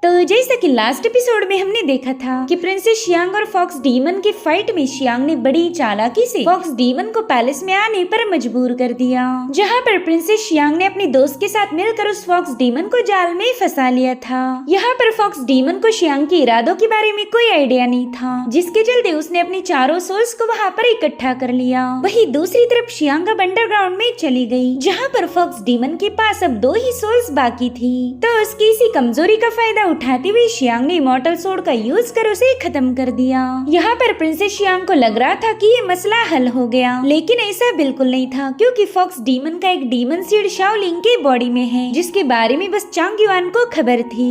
तो जैसा कि लास्ट एपिसोड में हमने देखा था कि प्रिंसेस शियांग और फॉक्स डीमन के फाइट में शियांग ने बड़ी चालाकी से फॉक्स डीमन को पैलेस में आने पर मजबूर कर दिया, जहां पर प्रिंसेस शियांग ने अपने दोस्त के साथ मिलकर उस फॉक्स डीमन को जाल में फंसा लिया था। यहाँ पर फॉक्स डीमन को शियांग के इरादों के बारे में कोई आइडिया नहीं था, जिसके चलते उसने अपनी चारों सोल्स को वहाँ पर इकट्ठा कर लिया। वही दूसरी तरफ शियांग अब अंडरग्राउंड में चली गई, जहाँ पर फॉक्स डीमन के पास अब 2 ही सोल्स बाकी थी। तो उसकी इसी कमजोरी का फायदा उठाते हुए शियांग ने इमॉर्टल सोर्ड का यूज कर उसे खत्म कर दिया। यहाँ पर प्रिंसेस शियांग को लग रहा था कि ये मसला हल हो गया, लेकिन ऐसा बिल्कुल नहीं था, क्योंकि फॉक्स डीमन का एक डीमन सीड शाओलिंग के बॉडी में है, जिसके बारे में बस चांग युआन को खबर थी।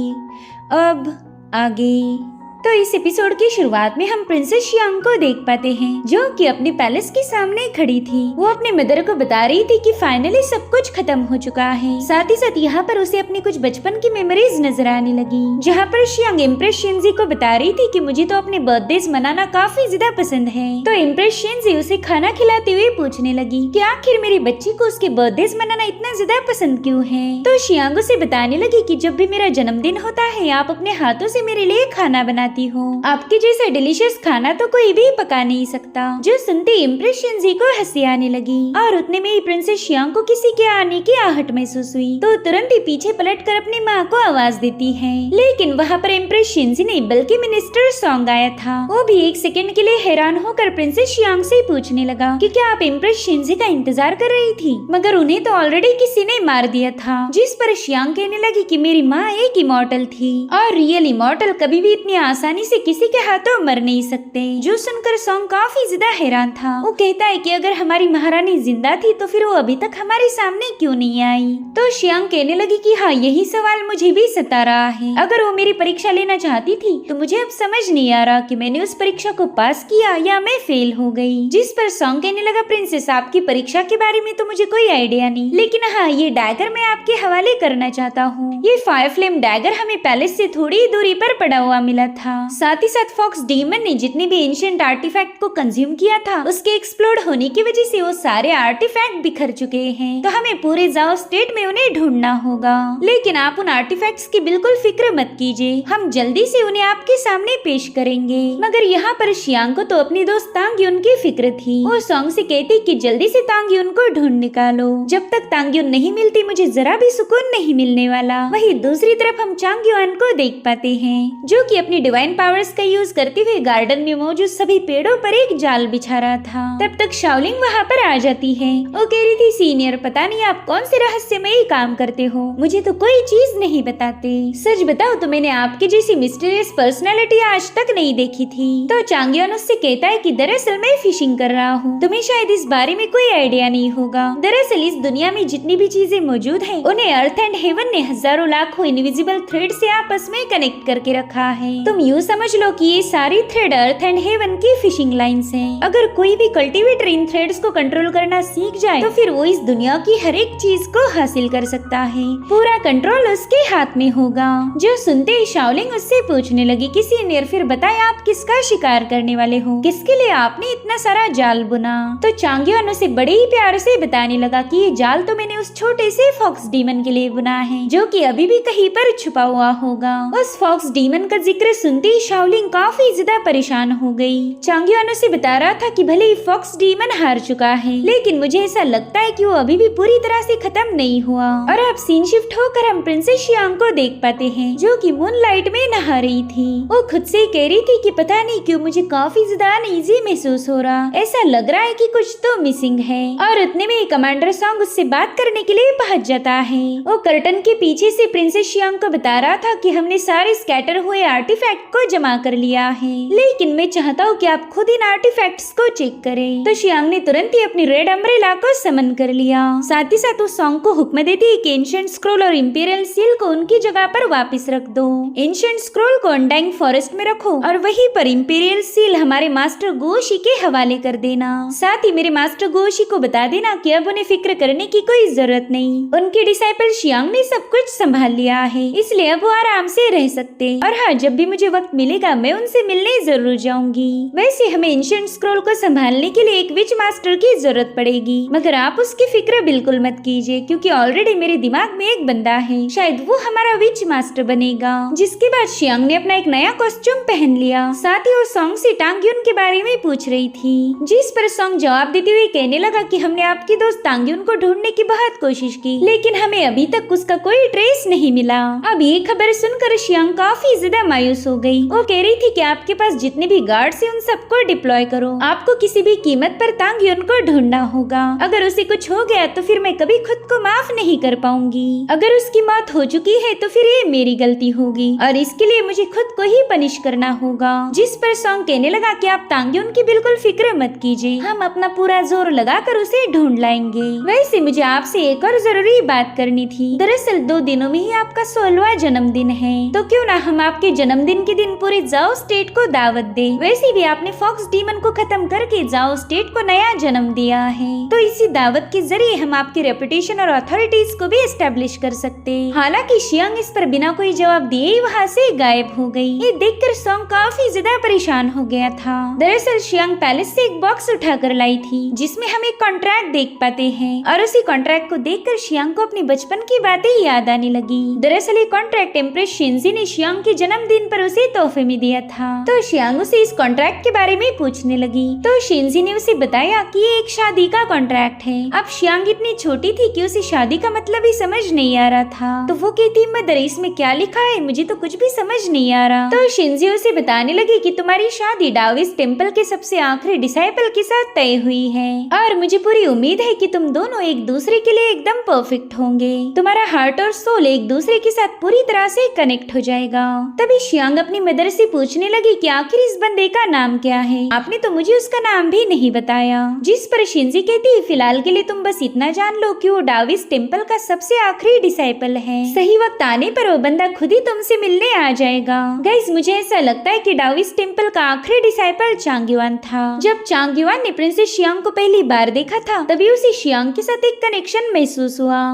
अब आगे तो इस एपिसोड की शुरुआत में हम प्रिंसेस शियांग को देख पाते हैं, जो कि अपने पैलेस के सामने खड़ी थी। वो अपने मदर को बता रही थी कि फाइनली सब कुछ खत्म हो चुका है। साथ ही साथ यहाँ पर उसे अपनी कुछ बचपन की मेमोरीज नजर आने लगी, जहाँ पर शियांग इम्प्रेस शिनजी को बता रही थी कि मुझे तो अपने बर्थडे मनाना काफी ज्यादा पसंद है। तो इम्प्रेस शिनजी उसे खाना खिलाते हुए पूछने लगी कि आखिर मेरी बच्ची को उसके बर्थडे मनाना इतना ज्यादा पसंद क्यों है। तो शियांग उसे बताने लगी कि जब भी मेरा जन्मदिन होता है आप अपने हाथों से मेरे लिए खाना बनाती हो। आपके जैसा डिलीशियस खाना तो कोई भी पका नहीं सकता। जो सुनते इम्प्रेस शिनजी को हंसी आने लगी और उतने में ही प्रिंसेस शियांग को किसी के आने की आहट महसूस हुई, तो तुरंत ही पीछे पलटकर अपनी माँ को आवाज देती है। लेकिन वहाँ पर इम्प्रेस शिनजी नहीं बल्कि मिनिस्टर सॉन्ग आया था। वो भी एक सेकंड के लिए हैरान होकर प्रिंसेस शियांग से पूछने लगा कि क्या आप इम्प्रेस शिनजी का इंतजार कर रही थी, मगर उन्हें तो ऑलरेडी किसी ने मार दिया था। जिस पर शियांग कहने लगी कि मेरी माँ एक इमॉर्टल थी और रियल इमॉर्टल कभी भी इतनी आसानी से किसी के हाथों मर नहीं सकते। जो सुनकर सॉन्ग काफी ज्यादा हैरान था। वो कहता है कि अगर हमारी महारानी जिंदा थी तो फिर वो अभी तक हमारे सामने क्यों नहीं आई। तो शियांग कहने लगी कि हाँ, यही सवाल मुझे भी सता रहा है। अगर वो मेरी परीक्षा लेना चाहती थी तो मुझे अब समझ नहीं आ रहा कि मैंने उस परीक्षा को पास किया या मैं फेल हो गई। जिस पर सॉन्ग कहने लगा, प्रिंसेस आपकी परीक्षा के बारे में तो मुझे कोई आइडिया नहीं, लेकिन हाँ, ये डैगर मैं आपके हवाले करना चाहता हूँ। ये फायर फ्लेम डैगर हमें पैलेस से थोड़ी दूरी पर पड़ा हुआ मिला था। साथ ही साथ फॉक्स डीमन ने जितने भी एंशिएंट आर्टिफैक्ट को कंज्यूम किया था, उसके एक्सप्लोड होने की वजह से वो सारे आर्टिफैक्ट बिखर चुके हैं। तो हमें पूरे जाओ स्टेट में उन्हें ढूंढना होगा। लेकिन आप उन आर्टिफैक्ट्स की बिल्कुल फिक्र मत कीजिए, हम जल्दी से उन्हें आपके सामने पेश करेंगे। मगर यहाँ पर शियांग को तो अपनी दोस्त तांग युन की फिक्र थी। वो सॉन्ग से कहती कि जल्दी से तांग युन को ढूंढ निकालो, जब तक तांग युन नहीं मिलती मुझे जरा भी सुकून नहीं मिलने वाला। वही दूसरी तरफ हम चांग युआन को देख पाते हैं, जो कि अपनी डिवाइन पावर्स का यूज करते हुए गार्डन में मौजूद सभी पेड़ों पर एक जाल बिछा रहा था। तब तक शाओलिंग वहाँ पर आ जाती है। वो कह रही थी, सीनियर पता नहीं आप कौन से रहस्यमयी काम करते हो, मुझे तो कोई चीज नहीं बताते। सच बताओ तो मैंने आपकी जैसी मिस्टीरियस पर्सनालिटी आज तक नहीं देखी थी। तो चांग युआन उससे कहता है कि दरअसल मैं फिशिंग कर रहा हूँ, तुम्हें शायद इस बारे में कोई आइडिया नहीं होगा। दरअसल इस दुनिया में जितनी भी चीजें मौजूद है उन्हें अर्थ एंड हेवन ने हजारों लाखों इनविजिबल थ्रेड से आपस में कनेक्ट करके रखा है। तुम यूँ समझ लो कि ये सारी थ्रेड अर्थ एंड हेवन की फिशिंग लाइंस हैं। अगर कोई भी कल्टीवेटर इन थ्रेड्स को कंट्रोल करना सीख जाए तो फिर वो इस दुनिया की हर एक चीज को हासिल कर सकता है। पूरा कंट्रोल उसके हाथ में होगा। जो सुनते ही शाओलिंग उससे पूछने लगी कि सीनियर फिर बताए आप किसका शिकार करने वाले हो, किसके लिए आपने इतना सारा जाल बुना। तो चांग युआन उसे बड़े ही प्यार से बताने लगा कि ये जाल तो मैंने उस छोटे से फॉक्स डीमन के लिए बुना है, जो कि अभी भी कहीं पर छुपा हुआ होगा। उस फॉक्स डीमन का जिक्र सुनते ही शाओलिंग काफी ज्यादा परेशान हो गई। चांग युआन उसे बता रहा था कि भले ही फॉक्स डीमन हार चुका है, लेकिन मुझे ऐसा लगता है कि वो अभी भी पूरी तरह से खत्म नहीं हुआ। और अब सीन शिफ्ट होकर हम प्रिंसेस शियांग को देख पाते हैं, जो कि मूनलाइट में नहा रही थी। वो खुद से ही कह रही थी कि पता नहीं क्यों मुझे काफी ज्यादा अनईजी महसूस हो रहा, ऐसा लग रहा है कि कुछ तो मिसिंग है। और उतने में कमांडर सॉन्ग उससे बात करने के लिए पहुंच जाता है। वो कर्टन के पीछे से प्रिंसेस शियांग को बता रहा था कि हमने सारे स्कैटर हुए आर्टिफैक्ट को जमा कर लिया है, लेकिन मैं चाहता हूँ कि आप खुद इन आर्टिफैक्ट्स को चेक करें। तो शियांग ने तुरंत ही अपनी रेड अम्ब्रेला को समन कर लिया। साथ ही साथ उस सॉन्ग को हुक्म देती है कि एंशिएंट स्क्रोल और इंपीरियल सील को उनकी जगह पर वापस रख दो। एंशिएंट स्क्रोल को अनडाइंग फॉरेस्ट में रखो और वहीं पर इंपीरियल सील हमारे मास्टर गोशी के हवाले कर देना। साथ ही मेरे मास्टर गोशी को बता देना कि अब उन्हें फिक्र करने की कोई जरूरत नहीं, उनके डिसाइपल शियांग ने सब कुछ संभाल लिया है, इसलिए अब वो आराम से रह सकते। और हाँ, जब भी मुझे वक्त मिलेगा मैं उनसे मिलने जरूर जाऊंगी। वैसे हमें एंशिएंट स्क्रॉल को संभालने के लिए एक विच मास्टर की जरूरत पड़ेगी, मगर आप उसकी फिक्र बिल्कुल मत कीजिए क्योंकि ऑलरेडी मेरे दिमाग में एक बंदा है, शायद वो हमारा विच मास्टर बनेगा। जिसके बाद शियांग ने अपना एक नया कॉस्ट्यूम पहन लिया। साथ ही वो सॉन्ग से टांग्युन के बारे में पूछ रही थी, जिस पर सॉन्ग जवाब देते हुए कहने लगा कि हमने आपकी दोस्त टांग्युन को ढूंढने की बहुत कोशिश की, लेकिन हमें अभी तक उसका कोई ट्रेस नहीं मिला। अब ये खबर सुनकर शियांग काफी ज्यादा मायूस हो गई। वो कह रही थी कि आपके पास जितने भी गार्ड्स हैं उन सबको डिप्लॉय करो, आपको किसी भी कीमत पर टांग्युन को ढूंढना होगा। अगर उसे कुछ हो गया तो फिर मैं कभी खुद को माफ नहीं कर पाऊंगी। अगर उसकी मौत हो चुकी है तो फिर ये मेरी गलती होगी और इसके लिए मुझे खुद को ही पनिश करना होगा। जिस पर सॉन्ग कहने लगा कि आप टांग्युन की बिल्कुल फिक्र मत कीजिए, हम अपना पूरा जोर लगाकर उसे ढूंढ लाएंगे। वैसे मुझे आपसे एक और जरूरी बात करनी थी। दरअसल 2 दिनों में ही आपका 16वां जन्मदिन है, तो क्यों ना हम आपके जन्मदिन के दिन पूरे जाओ स्टेट को दावत दे। वैसे भी आपने फॉक्स डीमन को खत्म करके जाओ स्टेट को नया जन्म दिया है, तो इसी दावत के जरिए हम आपकी रेपुटेशन और अथॉरिटीज को भी एस्टेब्लिश कर सकते। हालांकि शियांग इस पर बिना कोई जवाब दिए ही वहाँ से गायब हो गई। ये देखकर सॉन्ग काफी ज्यादा परेशान हो गया था। दरअसल शियांग पैलेस से एक बॉक्स उठा कर लाई थी जिसमें हम एक कॉन्ट्रैक्ट देख पाते हैं और उसी कॉन्ट्रैक्ट को देखकर शियांग को अपने बचपन की बातें याद आने लगी। दरअसल ये कॉन्ट्रैक्ट एम्प्रेस शिंजी ने शियांग के जन्मदिन पर उसे तोहफे में दिया था, तो शियांग उसे इस कॉन्ट्रैक्ट के बारे में पूछने लगी। तो शिंजी ने उसे बताया कि ये एक शादी का कॉन्ट्रैक्ट है। अब शियांग इतनी छोटी थी कि उसे शादी का मतलब ही समझ नहीं आ रहा था, तो वो कहती मदर इसमें क्या लिखा है, मुझे तो कुछ भी समझ नहीं आ रहा। तो शिंजी उसे बताने लगी कि तुम्हारी शादी डाविस टेम्पल के सबसे आखिरी डिसाइपल के साथ तय हुई है और मुझे पूरी उम्मीद है कि तुम दोनों एक दूसरे के लिए एकदम परफेक्ट होंगे। तुम्हारा हार्ट और सोल एक दूसरे के साथ पूरी तरह से कनेक्ट हो जाएगा। तभी शियांग अपनी मदर से पूछने लगी कि आखिर इस बंदे का नाम क्या है, आपने तो मुझे उसका नाम भी नहीं बताया। जिस पर शिंजी कहती फिलहाल के लिए तुम बस इतना जान लो कि वो डाविस टेम्पल का सबसे आखिरी डिसाइपल है। सही वक्त आने पर वो बंदा खुद ही तुमसे मिलने आ जाएगा। गाइस मुझे ऐसा लगता है कि डाविस टेम्पल का आखिरी डिसाइपल चांगयुआन था। जब चांगयुआन ने प्रिंसेस शियांग को पहली बार देखा था तभी उसे शियांग के साथ एक कनेक्शन महसूस हुआ,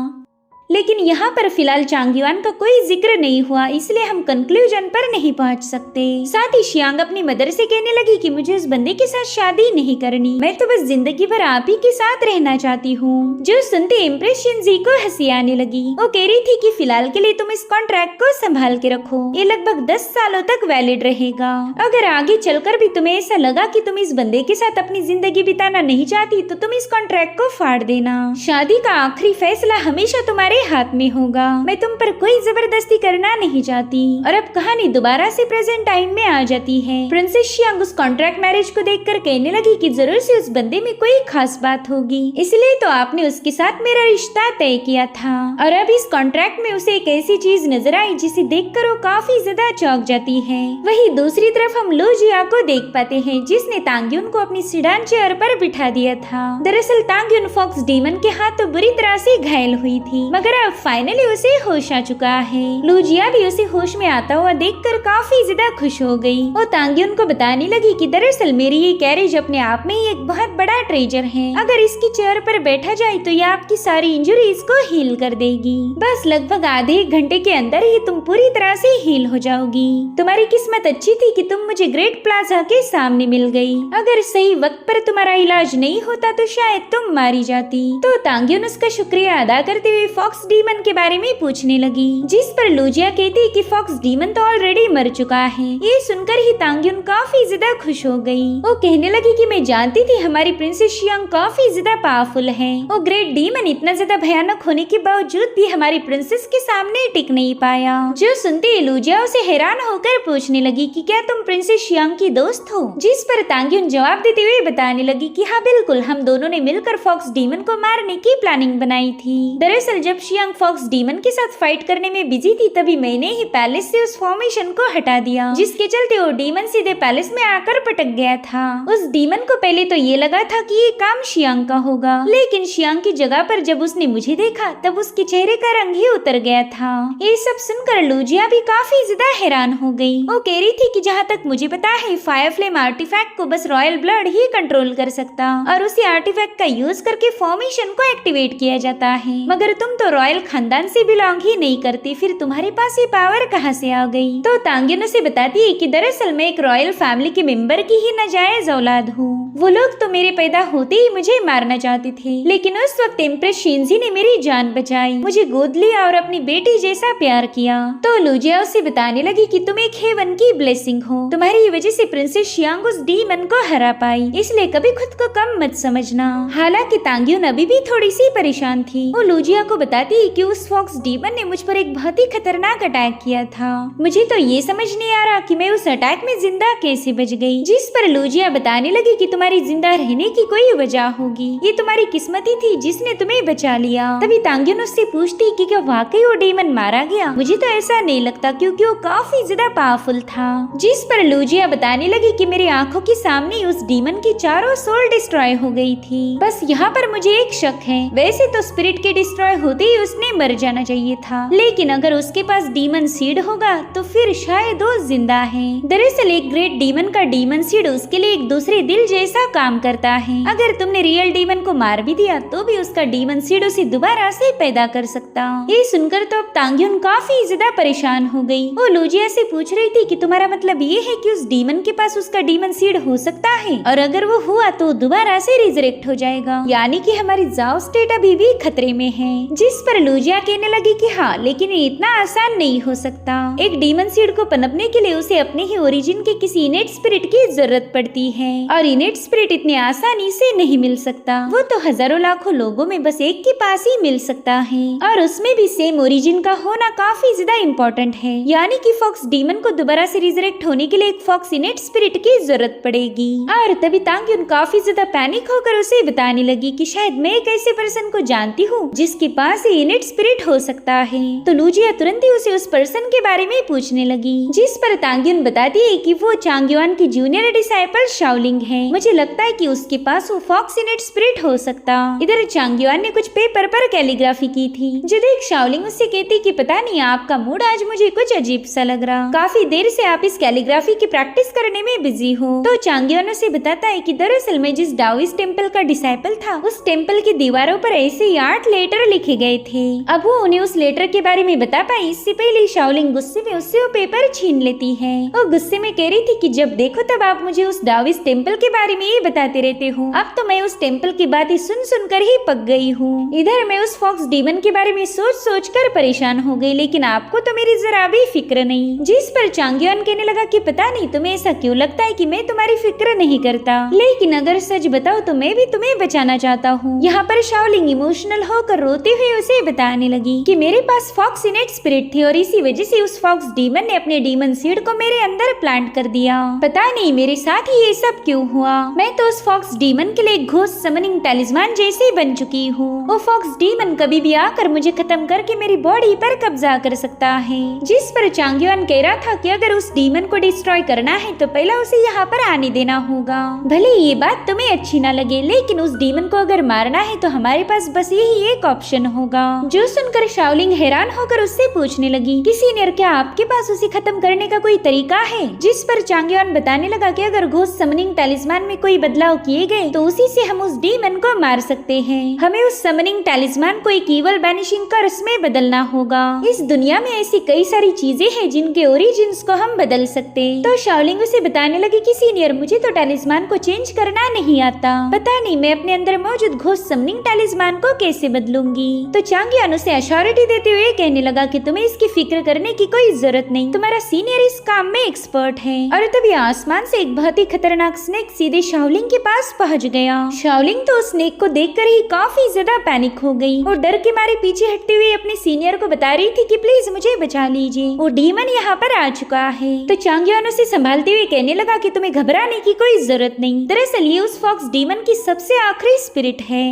लेकिन यहाँ पर फिलहाल चांगयुआन का कोई जिक्र नहीं हुआ, इसलिए हम कंक्लूजन पर नहीं पहुँच सकते। साथ ही शियांग अपनी मदर से कहने लगी कि मुझे उस बंदे के साथ शादी नहीं करनी, मैं तो बस जिंदगी भर आप ही के साथ रहना चाहती हूँ। जो सुनते इम्प्रेस शिंजी को हंसी आने लगी। वो कह रही थी कि फिलहाल के लिए तुम इस कॉन्ट्रैक्ट को संभाल के रखो, ये लगभग 10 सालों तक वैलिड रहेगा। अगर आगे चलकर भी तुम्हें ऐसा लगा कि तुम इस बंदे के साथ अपनी जिंदगी बिताना नहीं चाहती तो तुम इस कॉन्ट्रैक्ट को फाड़ देना। शादी का आखिरी फैसला हमेशा तुम्हारे हाथ में होगा, मैं तुम पर कोई जबरदस्ती करना नहीं चाहती। और अब कहानी दोबारा से प्रेजेंट टाइम में आ जाती है। प्रिंसेस शियांग उस कॉन्ट्रैक्ट मैरिज को देखकर कहने लगी कि जरूर से उस बंदे में कोई खास बात होगी, इसलिए तो आपने उसके साथ मेरा रिश्ता तय किया था। और अब इस कॉन्ट्रैक्ट में उसे एक ऐसी चीज नजर आई जिसे देखकर वो काफी ज्यादा चौंक जाती है। वही दूसरी तरफ हम लू जिया को देख पाते हैं जिसने तांग्युन को अपनी सीडान चेयर पर बिठा दिया था। दरअसल तांग्युन फॉक्स डीमन के हाथों बुरी तरह से घायल हुई थी, मगर अब फाइनली उसे होश आ चुका है। लूजिया भी उसे होश में आता हुआ देखकर काफी ज्यादा खुश हो गई। वो तांग्युन को बताने लगी कि दरअसल मेरी ये कैरेज अपने आप में ही एक बहुत बड़ा ट्रेजर है, अगर इसकी चेयर पर बैठा जाए तो ये आपकी सारी इंजरीज को हील कर देगी। बस लगभग आधे 1 घंटे के अंदर ही तुम पूरी तरह से हील हो जाओगी। तुम्हारी किस्मत अच्छी थी कि तुम मुझे ग्रेट प्लाजा के सामने मिल गई, अगर सही वक्त पर तुम्हारा इलाज नहीं होता तो शायद तुम मारी जाती। तो तांग्युन उसका शुक्रिया अदा करते हुए फॉक्स डीमन के बारे में पूछने लगी, जिस पर लूजिया कहती कि फॉक्स डीमन तो ऑलरेडी मर चुका है। ये सुनकर ही तांग्युन काफी ज्यादा खुश हो गई। वो कहने लगी कि मैं जानती थी हमारी प्रिंसेस शियांग काफी ज्यादा पावरफुल है। वो ग्रेट डीमन इतना ज्यादा भयानक होने के बावजूद भी हमारी प्रिंसेस के सामने टिक नहीं पाया। जो सुनते ही लूजिया उसे हैरान होकर पूछने लगी कि क्या तुम प्रिंसेस शियांग की दोस्त हो, जिस पर तांग्युन जवाब देते हुए बताने लगी कि हाँ बिल्कुल, हम दोनों ने मिलकर फॉक्स डीमन को मारने की प्लानिंग बनाई थी। दरअसल जब शियांग फॉक्स डीमन के साथ फाइट करने में बिजी थी तभी मैंने ही पैलेस से उस फॉर्मेशन को हटा दिया, जिसके चलते वो डीमन सीधे पैलेस में आकर पटक गया था। उस डीमन को पहले तो ये लगा था कि ये काम शियांग का होगा, लेकिन शियांग की जगह पर जब उसने मुझे देखा तब उसके चेहरे का रंग ही उतर गया था। ये सब सुनकर लूजिया भी काफी ज्यादा हैरान हो गई। वो कह रही थी कि जहाँ तक मुझे पता है फायर फ्लेम आर्टिफैक्ट को बस रॉयल ब्लड ही कंट्रोल कर सकता और उसी आर्टिफैक्ट का यूज करके फॉर्मेशन को एक्टिवेट किया जाता है, मगर तुम तो रॉयल खानदान से बिलोंग ही नहीं करती, फिर तुम्हारे पास ये पावर कहाँ से आ गई? तो तांग्युन उसे बताती है कि दरअसल मैं एक रॉयल फैमिली के मेंबर की ही नाजायज औलाद हूँ। वो लोग तो मेरे पैदा होते ही मुझे मारना चाहते थे, लेकिन उस वक्त एम्प्रेस शिनजी ने मेरी जान बचाई, मुझे गोद लिया और अपनी बेटी जैसा प्यार किया। तो लुजिया उसे बताने लगी कि तुम एक हेवन की ब्लेसिंग हो, तुम्हारी वजह से प्रिंसेस शियांग उस डीमन को हरा पाई, इसलिए कभी खुद को कम मत समझना। हालांकि तांग्युन अभी भी थोड़ी सी परेशान थी। वो लुजिया को बताती है कि उस फॉक्स डीमन ने मुझ पर एक बहुत ही खतरनाक अटैक किया था, मुझे तो ये समझ नहीं आ रहा कि मैं उस अटैक में जिंदा कैसे बच गई। जिस पर लुजिया बताने लगी कि तुम्हारी जिंदा रहने की कोई वजह होगी, ये तुम्हारी किस्मत ही थी जिसने तुम्हें बचा लिया। तभी तांग्युन उससे पूछती कि क्या वाकई वो डीमन मारा गया? मुझे तो ऐसा नहीं लगता, क्योंकि वो काफी ज्यादा पावरफुल था। जिस पर लुजिया बताने लगी कि मेरी आंखों के सामने उस डीमन की चारों सोल डिस्ट्रॉय हो गई थी। बस यहाँ पर मुझे एक शक है, वैसे तो स्पिरिट के डिस्ट्रॉय होते ही उसने मर जाना चाहिए था, लेकिन अगर उसके पास डीमन सीड होगा तो फिर शायद वो जिंदा है। दरअसल एक ग्रेट डीमन का डीमन सीड उसके लिए एक दूसरे दिल जैसा काम करता है। अगर तुमने रियल डीमन को मार भी दिया तो भी उसका डीमन सीड उसे दोबारा से पैदा कर सकता। ये सुनकर तो अब तांग्युन काफी ज्यादा परेशान हो गई। वो लुजिया से पूछ रही थी कि तुम्हारा मतलब ये है कि उस डीमन के पास उसका डीमन सीड हो सकता है, और अगर वो हुआ तो दोबारा से रिजरेक्ट हो जाएगा, यानी कि हमारी जाओ स्टेट अभी भी खतरे में है। जिस पर लुजिया कहने लगी कि हाँ, लेकिन ये इतना आसान नहीं हो सकता। एक डीमन सीड को पनपने के लिए उसे अपने ही ओरिजिन के किसी इनेट स्पिरिट की जरूरत पड़ती है, और इनेट स्पिरिट इतने आसानी से नहीं मिल सकता। वो तो हजारों लाखों लोगों में बस एक के पास ही मिल सकता है, और उसमें भी सेम ओरिजिन का होना काफी ज्यादा इम्पोर्टेंट है। यानी कि फॉक्स डीमन को दोबारा से रिजरेक्ट होने के लिए एक फॉक्स इनेट स्पिरिट की जरूरत पड़ेगी। और तभी तांग्युन काफी ज्यादा पैनिक होकर उसे बताने लगी कि शायद मैं एक ऐसे पर्सन को जानती हूँ जिसके पास इनेट स्पिरिट हो सकता है। तो लुजिया तुरंत ही उसे उस पर्सन के बारे में पूछने लगी, जिस पर तांग्युन बताती है कि वो चांगयुआन की जूनियर डिसाइपल शाओलिंग है। मुझे लगता है कि उसके पास वो फॉक्स इनेट स्पिरिट हो सकता। इधर चांगयुआन ने कुछ पेपर पर कैलीग्राफी की थी, जो देख शाओलिंग उससे कहती कि पता नहीं आपका मूड आज मुझे कुछ अजीब सा लग रहा, काफी देर से आप इस कैलीग्राफी की प्रैक्टिस करने में बिजी हो। तो चांगयुआन उसे बताता है कि दरअसल मैं जिस डाओइस्ट टेम्पल का डिसाइपल था, उस टेम्पल की दीवारों पर ऐसे ही 8 लेटर लिखे गए थे। अब वो उन्हें उस लेटर के बारे में बता पाई, इससे पहले शाओलिंग गुस्से में उससे वो पेपर छीन लेती है। वो गुस्से में कह रही थी कि जब देखो तब आप मुझे उस डाओइस्ट टेम्पल के बारे में ही बताते रहते हो, अब तो मैं उस टेम्पल की बातें सुन सुनकर ही पक गई हूँ। इधर मैं उस फॉक्स डीमन के बारे में सोच सोच कर परेशान हो गई, लेकिन आपको तो मेरी जरा भी फिक्र नहीं। जिस पर चांगयुआन कहने लगा कि पता नहीं तुम्हें ऐसा क्यों लगता है कि मैं तुम्हारी फिक्र नहीं करता, लेकिन अगर सच बताओ तो मैं भी तुम्हें बचाना चाहता हूँ। यहाँ पर शाओलिंग इमोशनल होकर रोते हुए उसे बताने लगी कि मेरे पास फॉक्स इनेट स्पिरिट थी, और इसी वजह से उस फॉक्स डीमन ने अपने डीमन सीड को मेरे अंदर प्लांट कर दिया। पता नहीं मेरे साथ ही ये सब क्यों हुआ। मैं तो उस फॉक्स डीमन के लिए घोस्ट समनिंग टैलिस्मान जैसे बन चुकी हूँ। वो फॉक्स डीमन कभी भी आकर मुझे खत्म करके मेरी बॉडी पर कब्जा कर सकता है। जिस पर चांगयुआन कह रहा था कि अगर उस डीमन को डिस्ट्रॉय करना है तो पहले उसे यहाँ पर आने देना होगा। भले ये बात तुम्हें अच्छी ना लगे, लेकिन उस डीमन को अगर मारना है तो हमारे पास बस यही एक ऑप्शन होगा। जो सुनकर शाओलिंग हैरान होकर उससे पूछने लगी कि सीनियर, क्या आपके पास उसे खत्म करने का कोई तरीका है? जिस पर चांगयुआन बताने लगा कि अगर घोस्ट समनिंग टैलिस्मान में कोई बदलाव किए गए तो उसी से हम उस डीमन को मार सकते हैं। हमें उस समनिंग टैलिस्मान को एक ईवल बैनिशिंग कर्स में बदलना होगा। इस दुनिया में ऐसी कई सारी चीजें हैं जिनके ओरिजिन्स को हम बदल सकते। तो शाओलिंग उसे बताने लगी कि सीनियर, मुझे तो टैलिस्मान को चेंज करना नहीं आता, पता नहीं मैं अपने अंदर मौजूद घोस्ट समनिंग टैलिस्मान को कैसे बदलूंगी। तो चांगयुआन उसे अश्योरिटी देते हुए कहने लगा कि तुम्हें इसकी फिक्र करने की कोई जरूरत नहीं, तुम्हारा सीनियर इस काम में एक्सपर्ट है। और तभी आसमान से एक बहुत ही खतरनाक स्नेक सीधे शाओलिंग के पास पहुंच गया। शाओलिंग तो उस स्नेक को देखकर ही काफी ज्यादा पैनिक हो गई और डर के मारे पीछे हटते हुए अपने सीनियर को बता रही थी कि प्लीज मुझे बचा लीजिए, वो डीमन यहाँ पर आ चुका है। तो चांगयुआन उसे संभालते हुए कहने लगा कि तुम्हें घबराने की कोई जरूरत नहीं, दरअसल ये उस फॉक्स डीमन की सबसे आखिरी स्पिरिट है,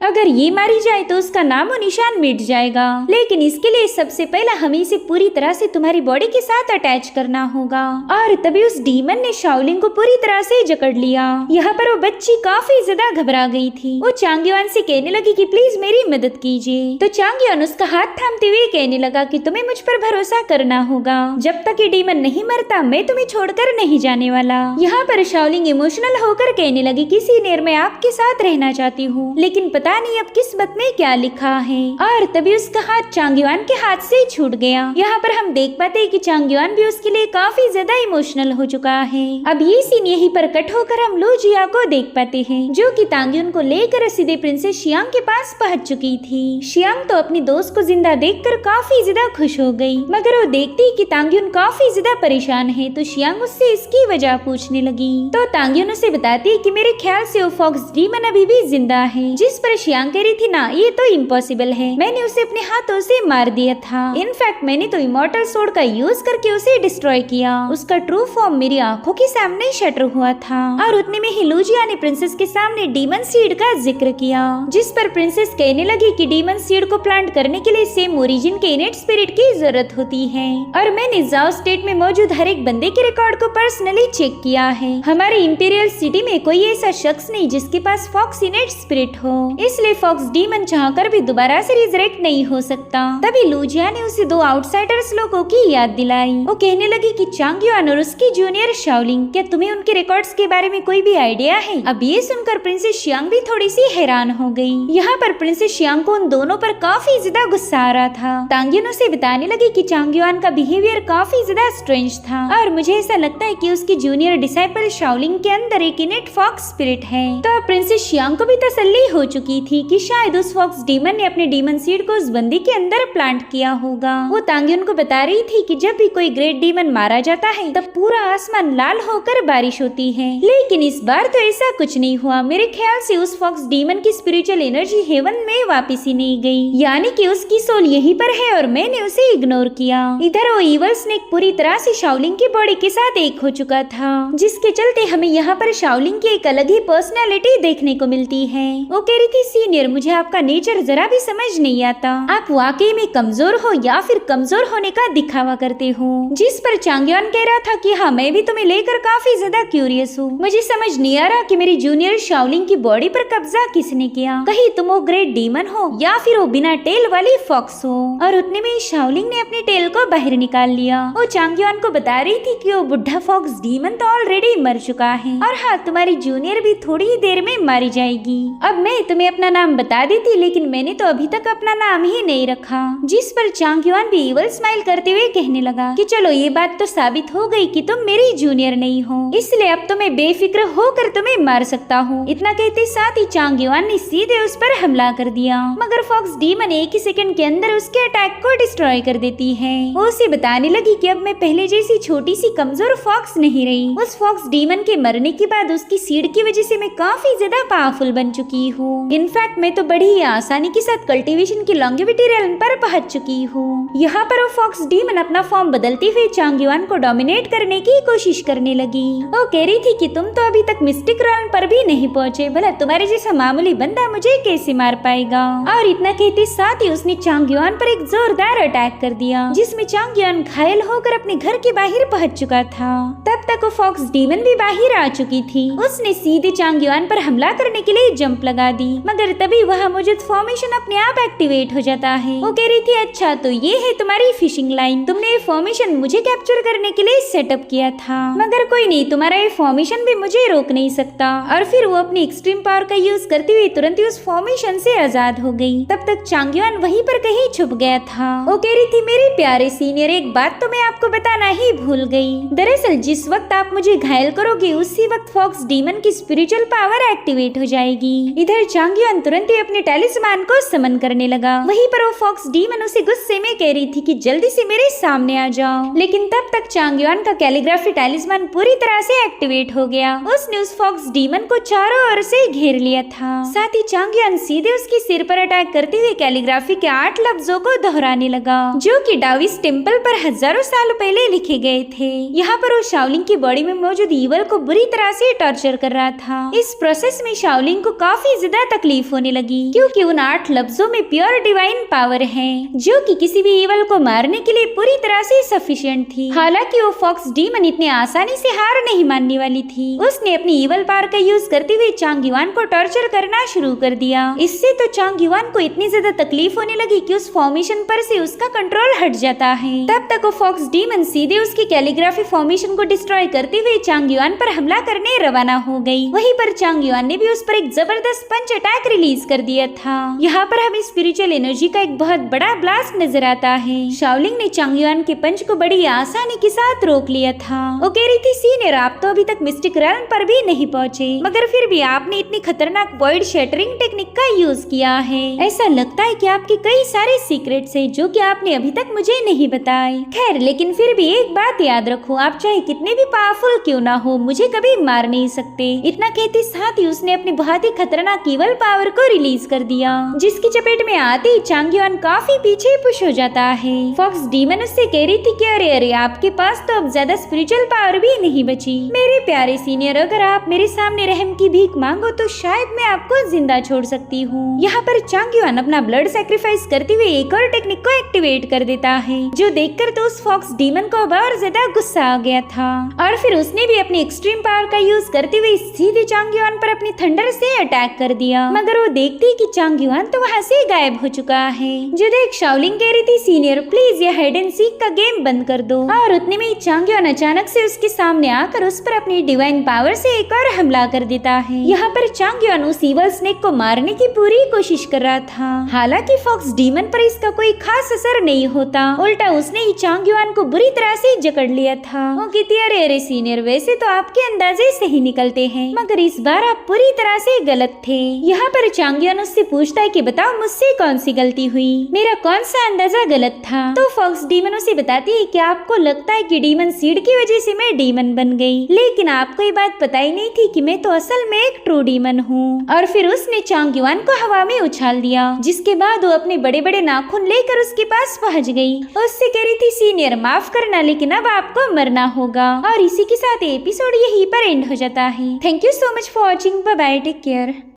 अगर ये मारी जाए तो उसका नामो निशान मिट जाएगा, लेकिन इसके लिए सबसे पहले हमें इसे पूरी तरह से तुम्हारी बॉडी के साथ अटैच करना होगा। और तभी उस डीमन ने शाओलिंग को पूरी तरह से जकड़ लिया। यहाँ पर वो बच्ची काफी ज्यादा घबरा गई थी। वो चांगयुआन से कहने लगी कि प्लीज मेरी मदद कीजिए। तो चांगयुआन उसका हाथ थामते हुए कहने लगा कि तुम्हें मुझ पर भरोसा करना होगा, जब तक ये डीमन नहीं मरता मैं तुम्हें छोड़कर नहीं जाने वाला। यहाँ पर शाओलिंग इमोशनल होकर कहने लगी कि सीनियर, मैं आपके साथ रहना चाहती हूँ, लेकिन पता पता नहीं अब किस्मत में क्या लिखा है। और तभी उसका हाथ चांग युआन के हाथ से छूट गया। यहाँ पर हम देख पाते हैं कि चांग युआन भी उसके लिए काफी ज्यादा इमोशनल हो चुका है। अब ये सीन यहीं पर कट होकर हम लू जिया को देख पाते हैं, जो कि तांग्युन को लेकर सीधे प्रिंसेस शियांग के पास पहुंच चुकी थी। शियांग तो अपनी दोस्त को जिंदा देखकर काफी ज्यादा खुश हो गई, मगर वो देखती कि तांग्युन काफी ज्यादा परेशान है तो शियांग उससे इसकी वजह पूछने लगी। तो तांग्युन उसे बताती कि मेरे ख्याल से वो फॉक्स डीमन अभी भी जिंदा है, जिस पर शियांग कह रही थी ना ये तो इम्पॉसिबल है, मैंने उसे अपने हाथों से मार दिया था। इनफैक्ट मैंने तो इमॉर्टल सोर्ड का यूज करके उसे डिस्ट्रॉय किया। उसका ट्रू फॉर्म मेरी आंखों के सामने शटर हुआ था। और उतने में ही लू जिया ने प्रिंसेस के सामने डीमन सीड का जिक्र किया, जिस पर प्रिंसेस कहने लगी कि डीमन सीड को प्लांट करने के लिए सेम ओरिजिन के इनेट स्पिरिट की जरूरत होती है। और मैंने जाओ स्टेट में मौजूद हर एक बंदे के रिकॉर्ड को पर्सनली चेक किया है। हमारे इंपीरियल सिटी में कोई ऐसा शख्स नहीं जिसके पास फॉक्स इनेट स्पिरिट हो, इसलिए फॉक्स डीमन चाहकर भी दोबारा से रिजरेक्ट नहीं हो सकता। तभी लू जिया ने उसे दो आउटसाइडर्स लोगों की याद दिलाई। वो कहने लगी कि चांग युआन और उसकी जूनियर शाओलिंग, क्या तुम्हें उनके रिकॉर्ड्स के बारे में कोई भी आइडिया है? अब ये सुनकर प्रिंसेस शियांग भी थोड़ी सी हैरान हो गई। यहाँ पर प्रिंसेस शियांग को उन दोनों पर काफी ज्यादा गुस्सा आ रहा था। तांग्युन उसे बताने लगी कि चांग युआन का बिहेवियर काफी ज्यादा स्ट्रेंज था और मुझे ऐसा लगता है कि उसकी जूनियर डिसाइपल शाओलिंग के अंदर एक इनेट फॉक्स स्पिरिट है। तो अब प्रिंसेस शियांग को भी तसल्ली हो चुकी थी कि शायद उस फॉक्स डीमन ने अपने डीमन सीड को उस बंदी के अंदर प्लांट किया होगा। वो तांग्युन को बता रही थी कि जब भी कोई ग्रेट डीमन मारा जाता है तब पूरा आसमान लाल होकर बारिश होती है, लेकिन इस बार तो ऐसा कुछ नहीं हुआ। मेरे ख्याल से उस फॉक्स डीमन की स्पिरिचुअल एनर्जी हेवन में वापस ही नहीं गई, यानी कि उसकी सोल यहीं पर है और मैंने उसे इग्नोर किया। इधर वो ईवल स्नेक पूरी तरह से शाओलिंग की बॉडी के साथ एक हो चुका था, जिसके चलते हमें यहाँ पर शाओलिंग की एक अलग ही पर्सनैलिटी देखने को मिलती है। वो कह रही थी सीनियर, मुझे आपका नेचर जरा भी समझ नहीं आता, आप वाकई में कमजोर हो या फिर कमजोर होने का दिखावा करते हो। जिस पर चांग युआन कह रहा था कि हाँ मैं भी तुम्हें लेकर काफी ज्यादा क्यूरियस हूँ, मुझे समझ नहीं आ रहा कि मेरी जूनियर शाओलिंग की बॉडी पर कब्जा किसने किया, कहीं तुम वो ग्रेट डीमन हो या फिर वो बिना टेल वाली फॉक्स हो। और उतने में शाओलिंग ने अपनी टेल को बाहर निकाल लिया। वो चांग युआन को बता रही थी कि वो बुढ़ा फॉक्स डीमन तो ऑलरेडी मर चुका है और हाँ तुम्हारी जूनियर भी थोड़ी ही देर में मारी जाएगी। अब मैं तुम्हें अपना नाम बता देती, लेकिन मैंने तो अभी तक अपना नाम ही नहीं रखा। जिस पर चांग युआन भी इवल स्माइल करते हुए कहने लगा कि चलो ये बात तो साबित हो गई कि तुम मेरी जूनियर नहीं हो, इसलिए अब तो मैं बेफिक्र होकर तुम्हें मार सकता हूँ। इतना कहते साथ ही चांग युआन ने सीधे उस पर हमला कर दिया, मगर फॉक्स डीमन एक ही सेकंड के अंदर उसके अटैक को डिस्ट्रॉय कर देती है। वो उसे बताने लगी कि अब मैं पहले जैसी छोटी सी कमजोर फॉक्स नहीं रही। उस फॉक्स डीमन के मरने के बाद उसकी सीड की वजह से मैं काफी ज्यादा पावरफुल बन चुकी हूँ। इनफैक्ट मैं तो बड़ी ही आसानी के साथ कल्टीवेशन की लॉन्गेविटी रेलम पर पहुंच चुकी हूँ। यहाँ पर वो फॉक्स डीमन अपना फॉर्म बदलते हुए चांग युआन को डोमिनेट करने की कोशिश करने लगी। वो कह रही थी कि तुम तो अभी तक मिस्टिक रेलम पर भी नहीं पहुँचे, भला तुम्हारे जैसा मामूली बंदा मुझे कैसे मार पाएगा। और इतना कहते साथ ही उसने चांग युआन पर एक जोरदार अटैक कर दिया, जिसमें चांग युआन घायल होकर अपने घर के बाहर पहुंच चुका था। तब तक वो फॉक्स डीमन भी बाहर आ चुकी थी। उसने सीधे चांग युआन पर हमला करने के लिए जंप लगा दी, मगर तभी वहाँ मौजूद फॉर्मेशन अपने आप एक्टिवेट हो जाता है। वो कह रही थी अच्छा तो ये है तुम्हारी फिशिंग लाइन, तुमने ये फॉर्मेशन मुझे कैप्चर करने के लिए सेटअप किया था, मगर कोई नहीं तुम्हारा ये फॉर्मेशन भी मुझे रोक नहीं सकता। और फिर वो अपनी एक्सट्रीम पावर का यूज करते हुए तुरंत ही उस फॉर्मेशन से आजाद हो गई। तब तक चांग युआन वहीं पर कहीं छुप गया था। वो कह रही थी मेरे प्यारे सीनियर, एक बात तो मैं आपको बताना ही भूल गई। दरअसल जिस वक्त आप मुझे घायल करोगे उसी वक्त फॉक्स डीमन की स्पिरिचुअल पावर एक्टिवेट हो जाएगी। इधर चांग युआन तुरंत ही अपने टैलिस्मान को समन करने लगा। वहीं पर वो फॉक्स डीमन उसे गुस्से में कह रही थी कि जल्दी से मेरे सामने आ जाओ, लेकिन तब तक चांग युआन का कैलीग्राफी टैलिस्मान पूरी तरह से एक्टिवेट हो गया। उसने उस फॉक्स डीमन को चारों ओर से घेर लिया था। साथ ही चांग युआन सीधे उसके सिर पर अटैक करते हुए कैलीग्राफी के 8 लफ्जों को दोहराने लगा, जो कि डाविस टेम्पल पर हजारों साल पहले लिखे गए थे। यहाँ पर वो शाओलिंग की बॉडी में मौजूद ईवल को बुरी तरह से टॉर्चर कर रहा था। इस प्रोसेस में शाओलिंग को काफी ज्यादा तकलीफ होने लगी, क्योंकि उन 8 लफ्जों में प्योर डिवाइन पावर है, जो कि किसी भी ईवल को मारने के लिए पूरी तरह से सफिशिएंट थी। हालांकि वो फॉक्स डीमन इतने आसानी से हार नहीं मानने वाली थी। उसने अपनी ईवल पावर का यूज करते हुए चांग युआन को टॉर्चर करना शुरू कर दिया। इससे तो चांग युआन को इतनी ज्यादा तकलीफ होने लगी कि उस फॉर्मेशन पर से उसका कंट्रोल हट जाता है। तब तक वो फॉक्स डीमन सीधे उसकी कैलीग्राफी फॉर्मेशन को डिस्ट्रॉय करते हुए चांग युआन पर हमला करने रवाना हो गई। वहीं पर चांग युआन ने भी उस पर एक जबरदस्त पंच अटैक अटैक रिलीज कर दिया था। यहाँ पर हमें स्पिरिचुअल एनर्जी का एक बहुत बड़ा ब्लास्ट नजर आता है। शाओलिंग ने चांग युआन के पंच को बड़ी आसानी के साथ रोक लिया था। वो कह रही थी सीनियर आप तो अभी तक मिस्टिक रेल्म पर भी नहीं पहुँचे, मगर फिर भी आपने इतनी खतरनाक वॉइड शैटरिंग टेक्निक का यूज किया है। ऐसा लगता है कि आपके कई सारे सीक्रेट्स हैं जो कि आपने अभी तक मुझे नहीं बताए। खैर लेकिन फिर भी एक बात याद रखो, आप चाहे कितने भी पावरफुल क्यों ना हो मुझे कभी मार नहीं सकते। इतना कहते साथ ही उसने अपनी बहुत ही खतरनाक ईवल पावर को रिलीज कर दिया, जिसकी चपेट में आते ही चांग युआन काफी पीछे पुश हो जाता है। फॉक्स डीमन उससे कह रही थी कि अरे अरे आपके पास तो अब ज्यादा स्पिरिचुअल पावर भी नहीं बची। मेरे प्यारे सीनियर अगर आप मेरे सामने रहम की भीख मांगो तो शायद मैं आपको जिंदा छोड़ सकती हूँ। यहाँ पर चांग युआन अपना ब्लड सैक्रिफाइस करते हुए एक और टेक्निक को एक्टिवेट कर देता है, जो देखकर तो उस फॉक्स डीमन को और ज्यादा गुस्सा आ गया था और फिर उसने भी अपनी एक्सट्रीम पावर का यूज करते हुए सीधे चांग युआन पर अपनी थंडर से अटैक कर दिया। मगर वो देखती कि चांग युआन तो वहाँ से गायब हो चुका है। जो देख शाओलिंग कह रही थी सीनियर प्लीज ये हाइड एंड सीक का गेम बंद कर दो, और उतने में चांग युआन अचानक से उसके सामने आकर उस पर अपनी डिवाइन पावर से एक और हमला कर देता है। यहाँ पर चांग युआन उस ईवल स्नेक को मारने की पूरी कोशिश कर रहा था। हालांकि फॉक्स डीमन पर इसका कोई खास असर नहीं होता, उल्टा उसने ही चांग युआन को बुरी तरह से जकड़ लिया था। वो कहती अरे अरे सीनियर वैसे तो आपके अंदाजे सही निकलते हैं, मगर इस बार आप पूरी तरह से गलत थे। यहाँ पर चांग युआन उससे पूछता है कि बताओ मुझसे कौन सी गलती हुई, मेरा कौन सा अंदाजा गलत था। तो फॉक्स डीमन उसे बताती है कि आपको लगता है कि डीमन सीड की वजह से मैं डीमन बन गई, लेकिन आपको ये बात पता ही नहीं थी कि मैं तो असल में एक ट्रू डीमन हूँ। और फिर उसने चांग युआन को हवा में उछाल दिया, जिसके बाद वो अपने बड़े बड़े नाखून लेकर उसके पास पहुँच गई। उससे कह रही थी सीनियर माफ करना लेकिन अब आपको मरना होगा। और इसी के साथ एपिसोड यहीं पर एंड हो जाता है। Thank you so much for watching, bye bye, take care.